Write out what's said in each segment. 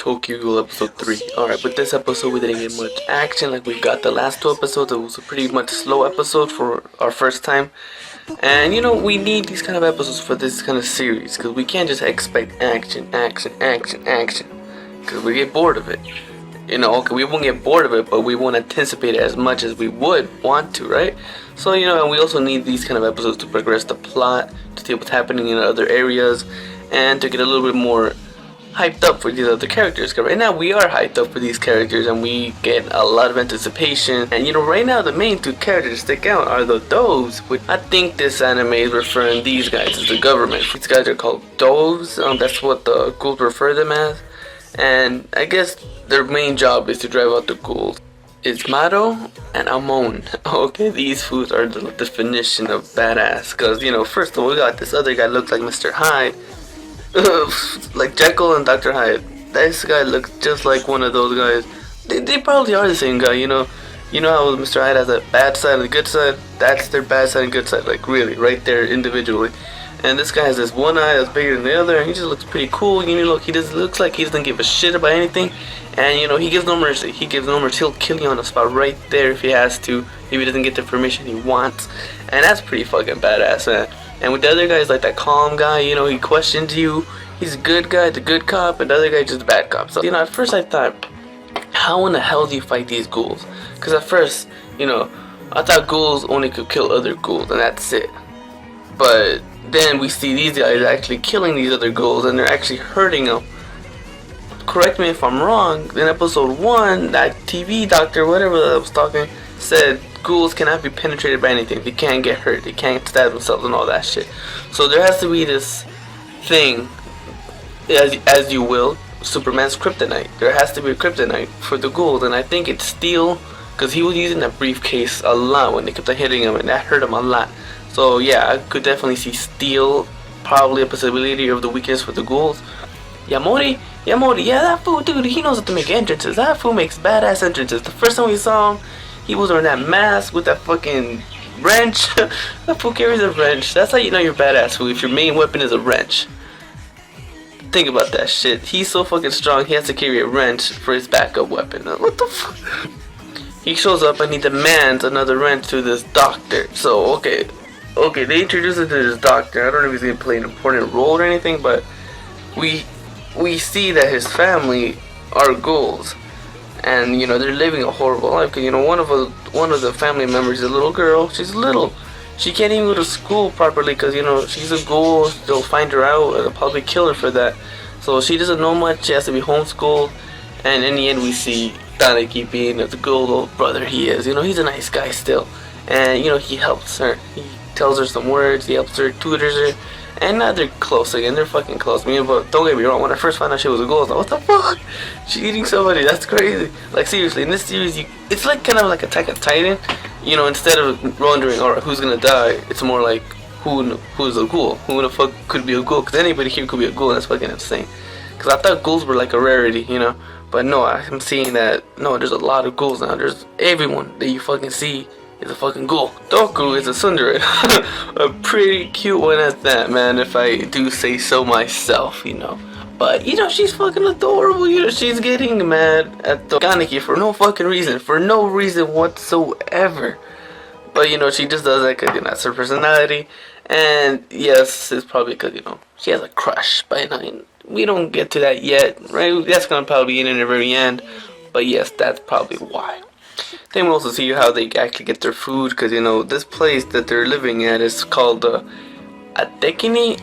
Tokyo Ghoul episode 3. Alright, but this episode we didn't get much action like we got the last two episodes. It was a pretty much slow episode for our first time. And you know, we need these kind of episodes for this kind of series, because we can't just expect action. Because we get bored of it. You know, okay, we won't get bored of it, but we won't anticipate it as much as we would want to, right? So, you know, and we also need these kind of episodes to progress the plot, to see what's happening in other areas, and to get a little bit more hyped up for these other characters. Because right now we are hyped up for these characters, and we get a lot of anticipation. And you know, right now the main two characters that stick out are the doves, which I think this anime is referring these guys as the government. These guys are called doves. That's what the ghouls refer them as. And I guess their main job is to drive out the ghouls. It's Maro and Amon. Okay, these fools are the definition of badass. Because, you know, first of all, we got this other guy looks like Mr. Hyde. Like Jekyll and Dr. Hyde. This guy looks just like one of those guys. They probably are the same guy, you know. You know how Mr. Hyde has a bad side and a good side? That's their bad side and good side. Like, really, right there individually. And this guy has this one eye that's bigger than the other, and he just looks pretty cool. You know, look, he just looks like he doesn't give a shit about anything. And you know, he gives no mercy. He gives no mercy. He'll kill you on the spot right there if he has to, if he doesn't get the information he wants. And that's pretty fucking badass, man. And with the other guy, is like that calm guy. You know, he questions you. He's a good guy, the good cop, and the other guy just a bad cop. So you know, at first I thought, how in the hell do you fight these ghouls? Because at first, you know, I thought ghouls only could kill other ghouls, and that's it. But then we see these guys actually killing these other ghouls, and they're actually hurting them. Correct me if I'm wrong, in episode 1, that TV doctor, whatever I was talking, said ghouls cannot be penetrated by anything. They can't get hurt, they can't stab themselves and all that shit. So there has to be this thing, as you will, Superman's kryptonite. There has to be a kryptonite for the ghouls, and I think it's steel, because he was using that briefcase a lot when they kept on hitting him, and that hurt him a lot. So yeah, I could definitely see steel, probably a possibility of the weakness for the ghouls. Yamori, yeah, that fool, dude, he knows how to make entrances. That fool makes badass entrances. The first time we saw him, he was wearing that mask with that fucking wrench. That fool carries a wrench. That's how you know you're badass, fool, if your main weapon is a wrench. Think about that shit. He's so fucking strong, he has to carry a wrench for his backup weapon. What the fuck? He shows up and he demands another wrench to this doctor. So, okay, they introduce him to this doctor. I don't know if he's gonna play an important role or anything, but we see that his family are ghouls, and you know, they're living a horrible life. Cause you know, one of the family members is a little girl. She's little. She can't even go to school properly because you know she's a ghoul. They'll find her out and they'll probably kill her for that. So she doesn't know much. She has to be homeschooled. And in the end, we see Taneki being the good little brother he is. You know, he's a nice guy still, and you know, he helps her. He tells her some words. He helps her, tutors her. And now they're close again. They're fucking close. But don't get me wrong. When I first found out she was a ghoul, I was like, what the fuck? She's eating somebody. That's crazy. Like, seriously, in this series, it's like kind of like Attack on Titan. You know, instead of wondering, alright, who's gonna die, it's more like, who's a ghoul? Who the fuck could be a ghoul? Because anybody here could be a ghoul, and that's fucking insane. Because I thought ghouls were like a rarity, you know? But no, I'm seeing that, no, there's a lot of ghouls now. There's everyone that you fucking see is a fucking ghoul. Doku is a tsundere. A pretty cute one at that, man, if I do say so myself, you know. But, you know, she's fucking adorable, you know. She's getting mad at the Kaneki for no fucking reason. For no reason whatsoever. But, you know, she just does that because, you know, that's her personality. And, yes, it's probably because, you know, she has a crush. But, you know, we don't get to that yet, right? That's going to probably be in the very end. But, yes, that's probably why. Then we'll also see how they actually get their food, because you know, this place that they're living at is called Atekini.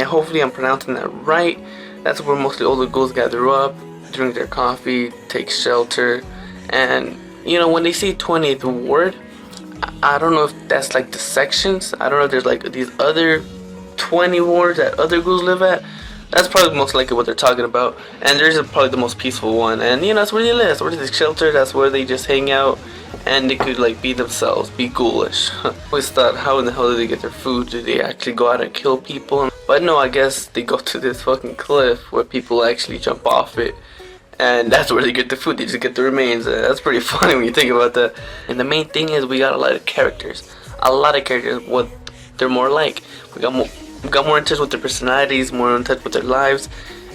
Hopefully I'm pronouncing that right. That's where mostly all the ghouls gather up, drink their coffee, take shelter. And you know, when they say 20th ward, I don't know if that's like the sections. I don't know if there's like these other 20 wards that other ghouls live at. That's probably most likely what they're talking about. And theirs is probably the most peaceful one. And you know, that's where they live. That's where they shelter. That's where they just hang out. And they could like be themselves. Be ghoulish. Always thought, how in the hell do they get their food? Do they actually go out and kill people? But no, I guess they go to this fucking cliff where people actually jump off it. And that's where they get the food. They just get the remains. That's pretty funny when you think about that. And the main thing is we got a lot of characters. What they're more like. We got more in touch with their personalities, more in touch with their lives,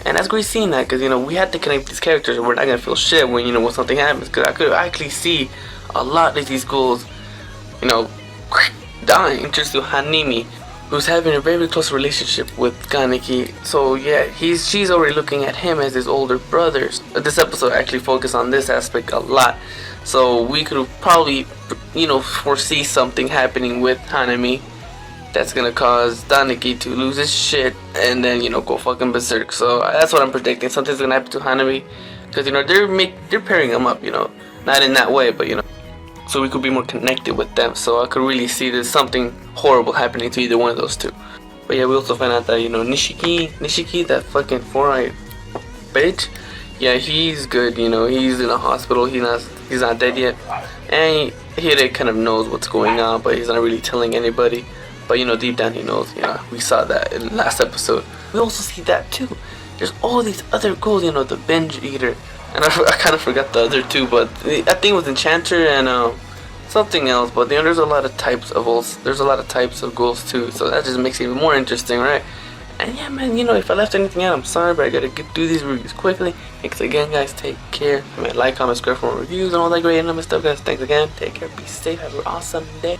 And that's great seeing that, because, you know, we had to connect with these characters, and we're not gonna feel shit when, you know, when something happens, because I could actually see a lot of these ghouls, you know, dying. Introduced to Hanimi, who's having a very close relationship with Kaneki. So yeah, she's already looking at him as his older brother. This episode actually focused on this aspect a lot, so we could probably, you know, foresee something happening with Hanami that's gonna cause Kaneki to lose his shit and then, you know, go fucking berserk. So that's what I'm predicting. Something's gonna happen to Hanami, because, you know, they're pairing him up, you know, not in that way, but, you know, so we could be more connected with them. So I could really see there's something horrible happening to either one of those two. But yeah, we also find out that, you know, Nishiki, that fucking 4-eyed bitch, yeah, he's good. You know, he's in a hospital. He's not dead yet, and he kind of knows what's going on, but he's not really telling anybody. But, you know, deep down he knows. Yeah, we saw that in the last episode. We also see that too. There's all these other ghouls, you know, the binge eater, and I kind of forgot the other two, but I think it was Enchanter and something else. But, you know, there's a lot of types of ghouls. There's a lot of types of ghouls too, so that just makes it even more interesting, right? And yeah, man, you know, if I left anything out, I'm sorry, but I gotta get through these reviews quickly. Thanks again, guys. Take care. Like, comment, subscribe for more reviews and all that great stuff, guys. Thanks again. Take care. Be safe. Have an awesome day.